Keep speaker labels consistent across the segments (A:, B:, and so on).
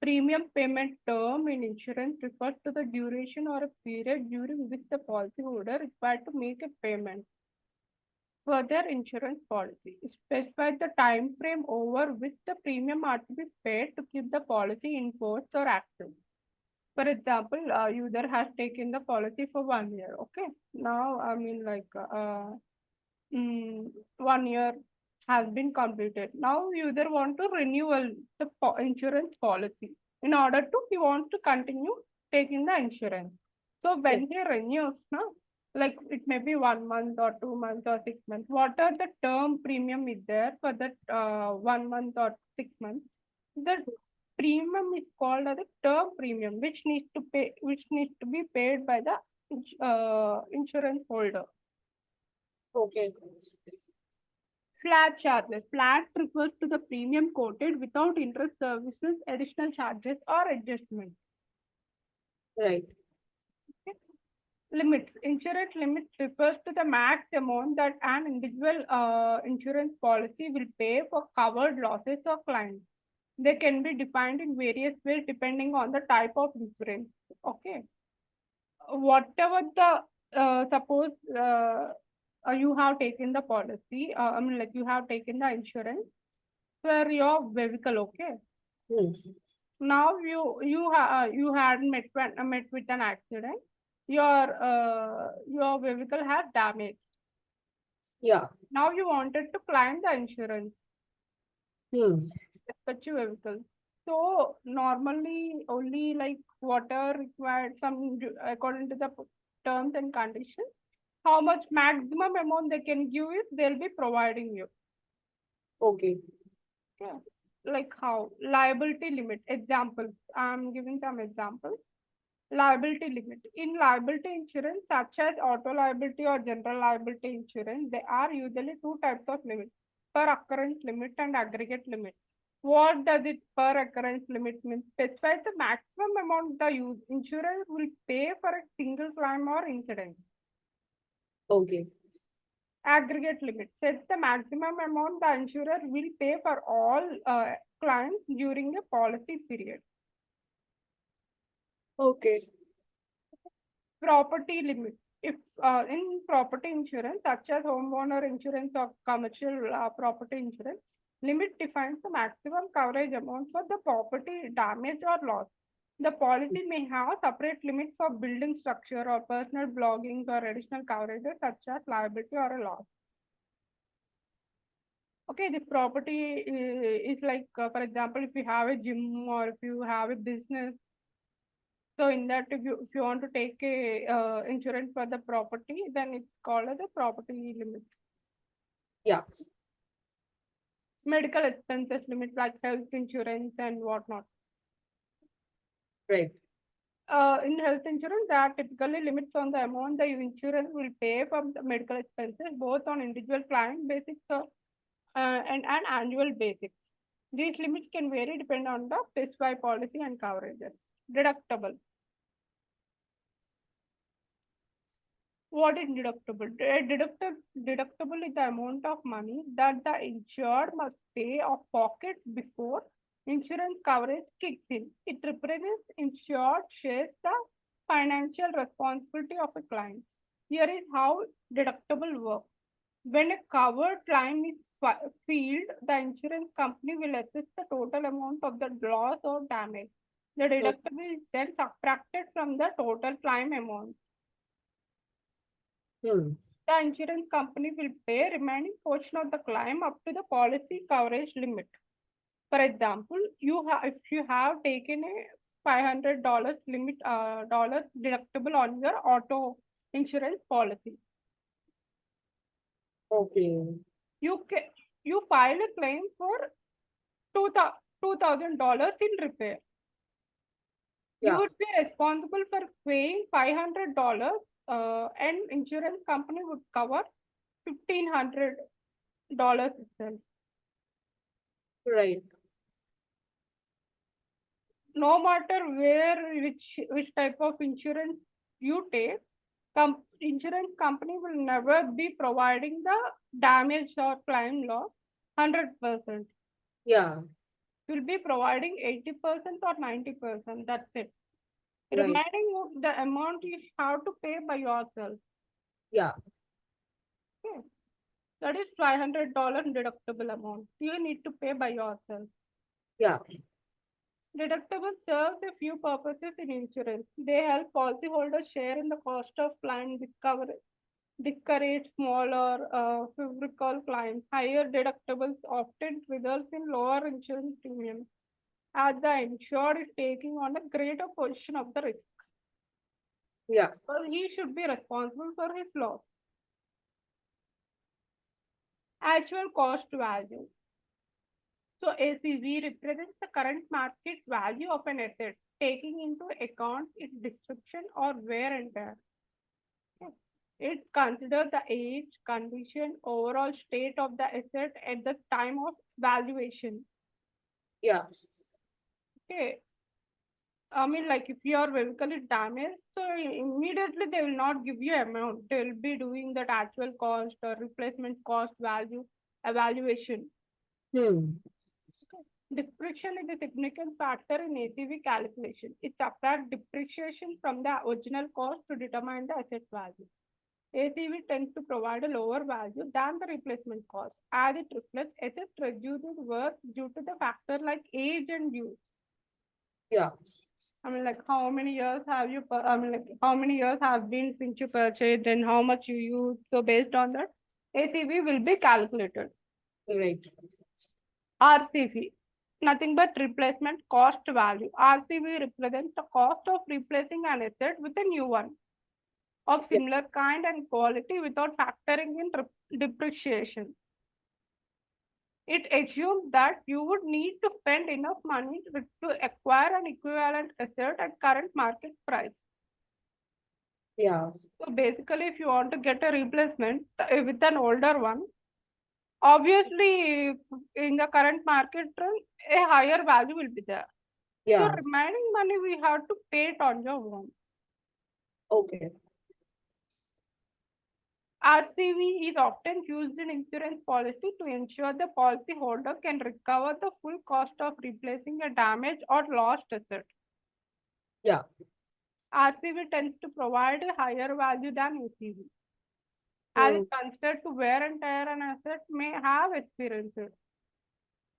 A: Premium payment term in insurance refers to the duration or a period during which the policyholder is required to make a payment for their insurance policy. It specifies the time frame over which the premium are to be paid to keep the policy in force or active. For example, user has taken the policy for 1 year. Okay, now I mean like 1 year has been completed. Now user want to renewal the insurance policy. In order to, he wants to continue taking the insurance. So when he renews, now, like it may be 1 month or 2 months or 6 months. What are the term premium is there for that 1 month or 6 months? The premium is called as a term premium, which needs to be paid by the insurance holder.
B: Okay.
A: Flat charges. Flat refers to the premium quoted without interest, services, additional charges, or adjustments.
B: Right.
A: Okay. Limits. Insurance limit refers to the max amount that an individual insurance policy will pay for covered losses or claims. They can be defined in various ways depending on the type of insurance. Okay. Whatever the suppose you have taken the policy, I mean like you have taken the insurance for your vehicle. Okay. Now you had met with an accident. Your vehicle has damage.
B: Yeah.
A: Now you wanted to claim the insurance, respective vehicle. So normally only like whatever required according to the terms and conditions, how much maximum amount they can give it, they'll be providing you.
B: Okay.
A: Yeah. Like how liability limit examples. I'm giving some examples. Liability limit. In liability insurance, such as auto liability or general liability insurance, there are usually two types of limits: per occurrence limit and aggregate limit. What does it per occurrence limit mean? Specifies the maximum amount the insurer will pay for a single claim or incident.
B: Okay.
A: Aggregate limit sets the maximum amount the insurer will pay for all claims during a policy period.
B: Okay.
A: Property limit. If in property insurance, such as homeowner insurance or commercial property insurance, limit defines the maximum coverage amount for the property damage or loss. The policy may have separate limits for building structure or personal belongings or additional coverages such as liability or a loss. Okay, the property is like, for example, if you have a gym or if you have a business. So in that, if you want to take a insurance for the property, then it's called as a property limit.
B: Yeah.
A: Medical expenses limit like health insurance and whatnot.
B: Right.
A: In health insurance, there are typically limits on the amount the insurance will pay for the medical expenses, both on individual client basis and an annual basis. These limits can vary depending on the specified policy and coverages. Deductible. What is deductible? Deductible is the amount of money that the insured must pay of pocket before insurance coverage kicks in. It represents insured shares the financial responsibility of a client. Here is how deductible works. When a covered claim is filed, the insurance company will assess the total amount of the loss or damage. The deductible is then subtracted from the total claim amount. The insurance company will pay remaining portion of the claim up to the policy coverage limit. For example, if you have taken a $500 limit dollars deductible on your auto insurance policy,
B: Okay.
A: you file a claim for $2,000 in repair. You would be responsible for paying $500, and insurance company would cover $1,500 itself.
B: Right.
A: No matter which type of insurance you take, insurance company will never be providing the damage or claim loss 100%.
B: Yeah.
A: will be providing 80% or 90%. That's it.
B: Right.
A: Remaining of the amount you have to pay by yourself.
B: Yeah.
A: Okay. That is $500 deductible amount. You need to pay by yourself.
B: Yeah.
A: Deductible serves a few purposes in insurance. They help policyholders share in the cost of client discourage smaller frivol clients. Higher deductibles often results in lower insurance premiums, as the insured is taking on a greater portion of the risk.
B: Yeah.
A: But he should be responsible for his loss. Actual cost value. So ACV represents the current market value of an asset, taking into account its destruction or wear and tear. It considers the age, condition, overall state of the asset at the time of valuation.
B: Yeah.
A: Okay. I mean, like if your vehicle is damaged, so immediately they will not give you amount. They will be doing that actual cost or replacement cost value evaluation. Depreciation is a significant factor in ACV calculation. It subtracts depreciation from the original cost to determine the asset value. ACV tends to provide a lower value than the replacement cost, as it reflects asset reduces worth due to the factor like age and use.
B: Yeah.
A: I mean, like how many years have you? I mean, like how many years have been since you purchased and how much you use. So based on that, ACV will be calculated.
B: Right.
A: RCV, nothing but replacement cost value. RCV represents the cost of replacing an asset with a new one of
B: Yeah.
A: similar kind and quality without factoring in depreciation. It assumes that you would need to spend enough money to acquire an equivalent asset at current market price.
B: Yeah.
A: So basically, if you want to get a replacement with an older one, obviously in the current market trend, a higher value will be there. So
B: Yeah.
A: remaining money we have to pay it on your own.
B: Okay.
A: RCV is often used in insurance policy to ensure the policyholder can recover the full cost of replacing a damaged or lost asset.
B: Yeah.
A: RCV tends to provide a higher value than ACV, as it considered to wear and tear an asset may have experienced it.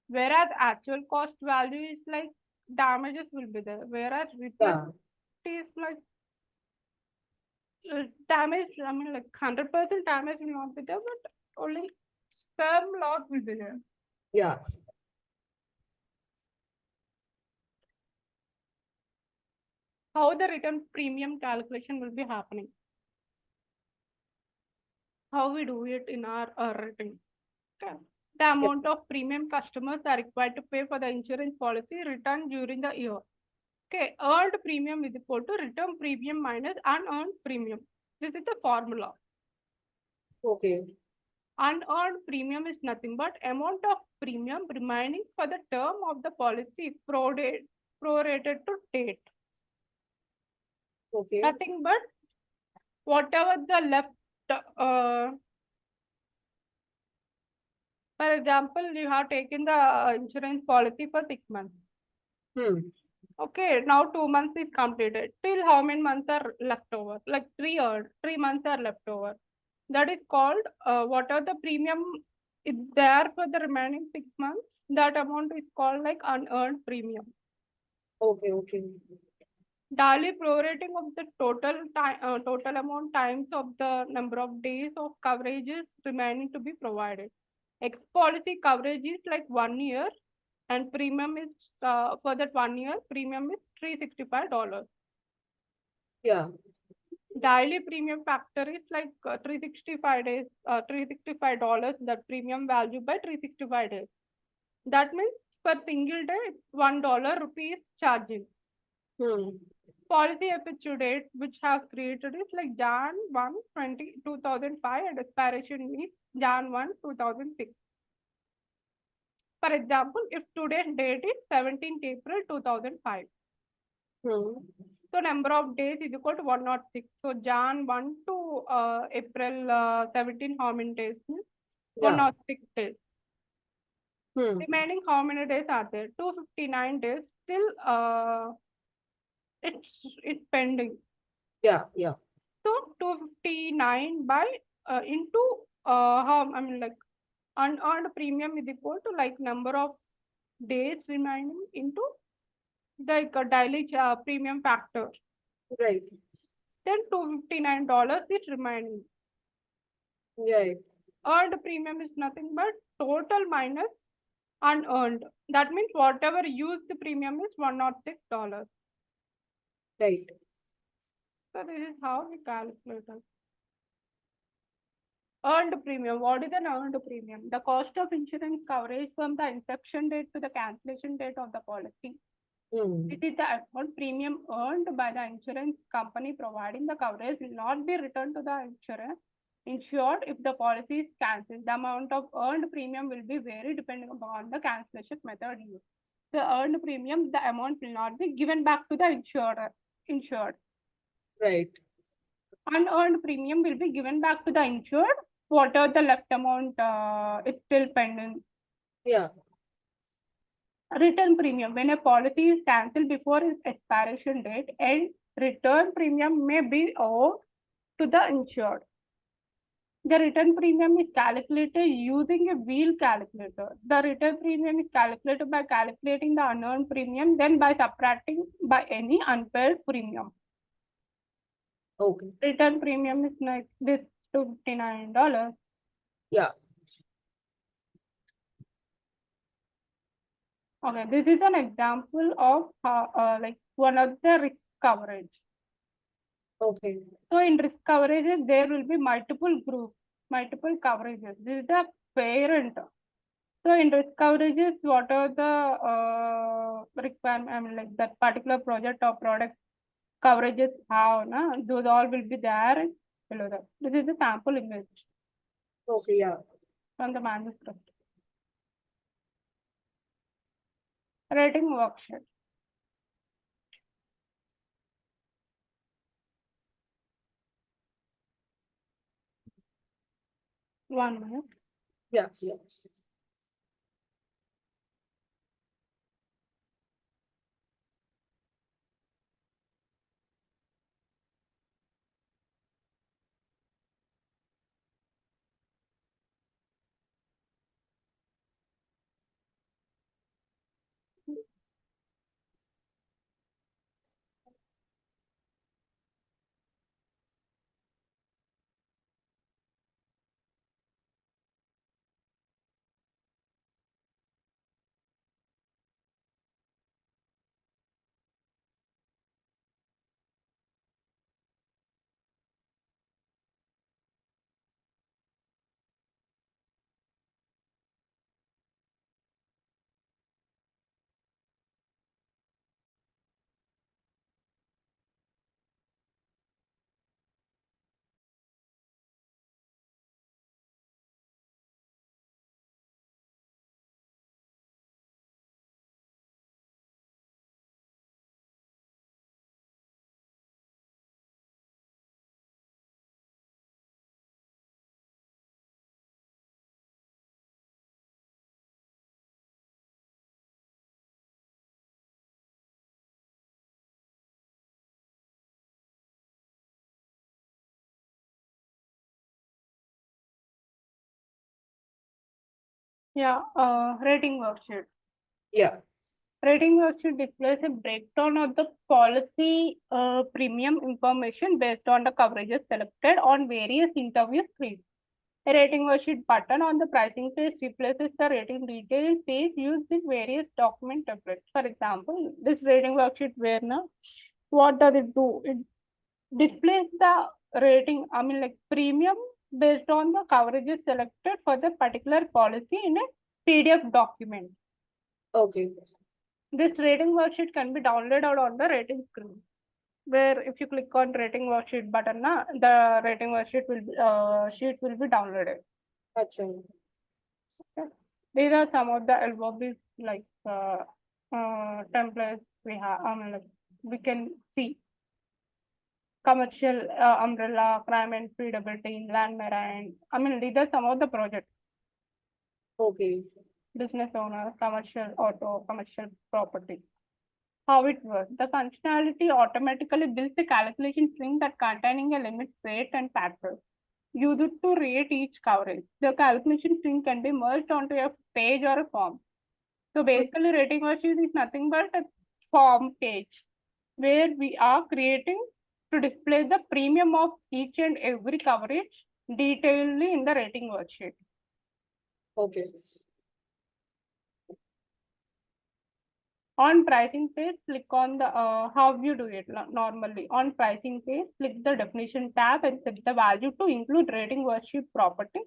A: Whereas actual cost value is like damages will be there, whereas replacement is like damage, I mean, like 100% damage will not be there, but only some loss will be there.
B: Yeah.
A: How the return premium calculation will be happening? How we do it in our return? Okay. The amount of premium customers are required to pay for the insurance policy returned during the year. Okay, earned premium is equal to return premium minus unearned premium. This is the formula.
B: Okay.
A: Unearned premium is nothing but amount of premium remaining for the term of the policy prorated to date.
B: Okay.
A: Nothing but whatever the left, for example, you have taken the insurance policy for 6 months. Okay, now 2 months is completed. Till how many months are left over? Like 3 months are left over. That is called what are the premium is there for the remaining 6 months. That amount is called like unearned premium.
B: Okay. Okay.
A: Daily prorating of the total amount times of the number of days of coverages remaining to be provided. X policy coverage is like 1 year, and premium is for that 1 year premium is $365.
B: Yeah.
A: Daily premium factor is like 365 days, $365, that premium value by 365 days. That means per single day, $1 rupees charging. Policy effective date which has created is like Jan 1, 2005 and expiration is Jan 1, 2006. For example, if today's date is 17th April 2005. So number of days is equal to 106. So Jan 1 to April 17, how many days? 106 days. Remaining how many days are there? 259 days. Still, it's pending.
B: Yeah, yeah.
A: So 259 by into how I mean like unearned premium is equal to like number of days remaining into the daily premium factor.
B: Right.
A: Then $259 is remaining.
B: Right.
A: Earned premium is nothing but total minus unearned. That means whatever used premium is $106.
B: Right.
A: So this is how we calculate it. Earned premium. What is an earned premium? The cost of insurance coverage from the inception date to the cancellation date of the policy. It is the amount premium earned by the insurance company providing the coverage will not be returned to the insured if the policy is cancelled. The amount of earned premium will be vary depending upon the cancellation method used. The earned premium, the amount will not be given back to the insured.
B: Right.
A: Unearned premium will be given back to the insured. Whatever the left amount is still pending.
B: Yeah.
A: Return premium. When a policy is cancelled before its expiration date, and return premium may be owed to the insured. The return premium is calculated using a wheel calculator. The return premium is calculated by calculating the unearned premium, then by subtracting by any unpaid premium.
B: Okay.
A: Return premium is like this $59.
B: Yeah.
A: Okay, this is an example of like one of the risk coverage.
B: Okay.
A: So in risk coverages, there will be multiple groups, multiple coverages. This is the parent. So in risk coverages, what are the requirement? I mean, like that particular project or product coverages have, na? Those all will be there below that. This is the sample image
B: Okay. Yeah.
A: from the manuscript. Rating worksheet. One minute.
B: Yeah. Yeah.
A: Yeah, rating worksheet.
B: Yeah.
A: Rating worksheet displays a breakdown of the policy premium information based on the coverages selected on various interview screens. A rating worksheet button on the pricing page replaces the rating detail page used in various document templates. For example, this rating worksheet where now, what does it do? It displays the rating, I mean like premium based on the coverages selected for the particular policy in a PDF document.
B: Okay.
A: This rating worksheet can be downloaded on the rating screen. Where if you click on rating worksheet button, the rating worksheet sheet will be downloaded.
B: Acha.
A: Okay. These are some of the LOBs like templates we have. I mean, like we can see commercial umbrella, crime and feasibility, land marine. I mean, these are some of the projects.
B: Okay.
A: business owner, commercial auto, commercial property. How it works. The functionality automatically builds a calculation string that containing a limit, rate, and factors used to rate each coverage. The calculation string can be merged onto a page or a form. So basically, rating worksheet is nothing but a form page where we are creating to display the premium of each and every coverage detailedly in the rating worksheet.
B: Okay.
A: On pricing page, click on the how you do it normally. On pricing page, click the definition tab and set the value to include rating worksheet property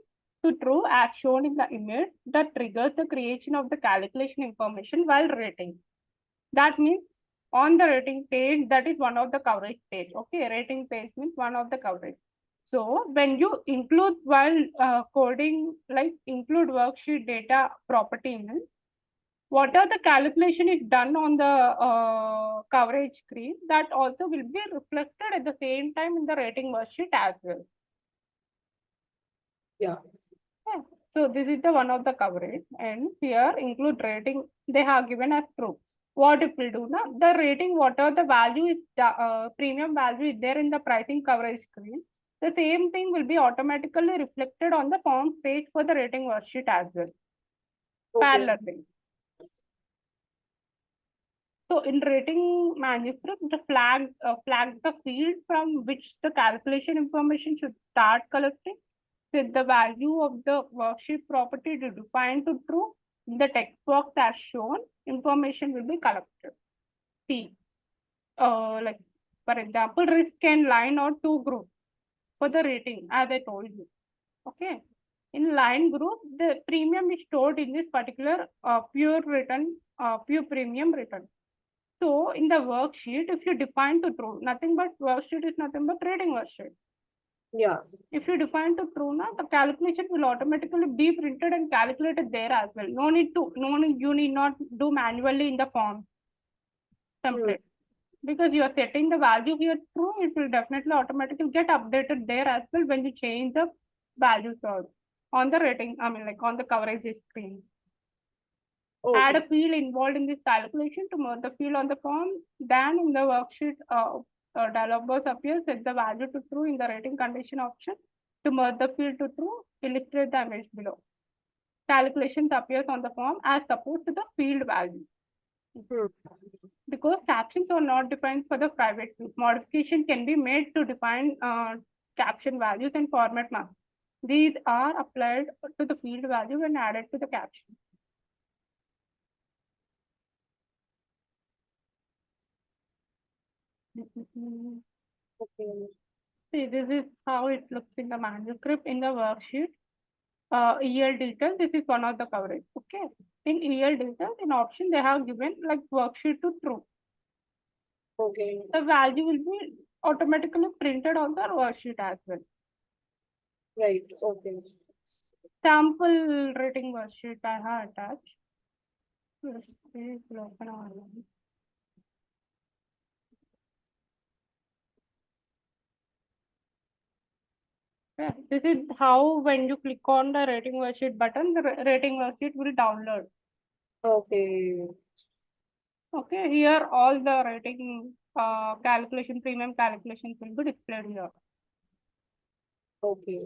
A: to true as shown in the image that triggers the creation of the calculation information while rating. That means on the rating page, that is one of the coverage page. Okay, rating page means one of the coverage. So when you include while coding, like include worksheet data property means what are the calculation is done on the coverage screen, that also will be reflected at the same time in the rating worksheet as well.
B: Yeah.
A: Yeah. So this is the one of the coverage, and here include rating they have given as true. What it will do now? The rating, whatever the value is, premium value is there in the pricing coverage screen, the same thing will be automatically reflected on the form page for the rating worksheet as well.
B: Okay.
A: Parallelly. So in rating manuscript, the flag the field from which the calculation information should start collecting. Set the value of the worksheet property to define to true. In the text box as shown, information will be collected. See, like for example, risk and line or two groups for the rating, as I told you. Okay. In line group, the premium is stored in this particular pure premium return. So in the worksheet, if you define to true, nothing but worksheet is nothing but rating worksheet.
B: Yeah.
A: If you define to true, now the calculation will automatically be printed and calculated there as well. No need, you need not do manually in the form template. Because you are setting the value here true, it will definitely automatically get updated there as well when you change the values on the rating, like on the coverage screen. Add
B: Okay.
A: a field involved in this calculation to merge the field on the form. Then in the worksheet, dialog box appears, set the value to true in the rating condition option. To merge the field to true, illustrate the image below. Calculations appears on the form as opposed to the field value. Because captions are not defined for the private field, modification can be made to define caption values and format marks. These are applied to the field value and added to the caption.
B: Okay.
A: See, this is how it looks in the manuscript. In the worksheet, EL details, this is one of the coverage. Okay. In EL details, in option, they have given like worksheet to true.
B: Okay.
A: The value will be automatically printed on the worksheet as well.
B: Right. Okay.
A: Sample rating worksheet I have attached. Let's see, we'll open our one. Yeah, this is how when you click on the rating worksheet button, the rating worksheet will download.
B: Okay.
A: Okay, here all the rating premium calculations will be displayed here.
B: Okay.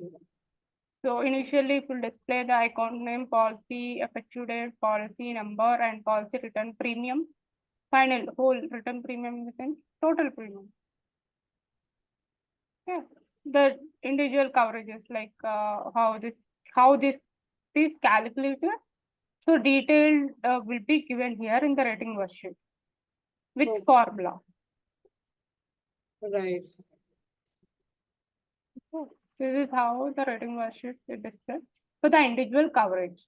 A: So initially it will display the account name, policy, effective date, policy number, and policy return premium. Final whole return premium in the sense total premium. Yeah, the individual coverages like how this is calculated. So detailed will be given here in the rating worksheet with
B: Okay.
A: formula.
B: Right.
A: So this is how the rating worksheet is displayed for the individual coverage.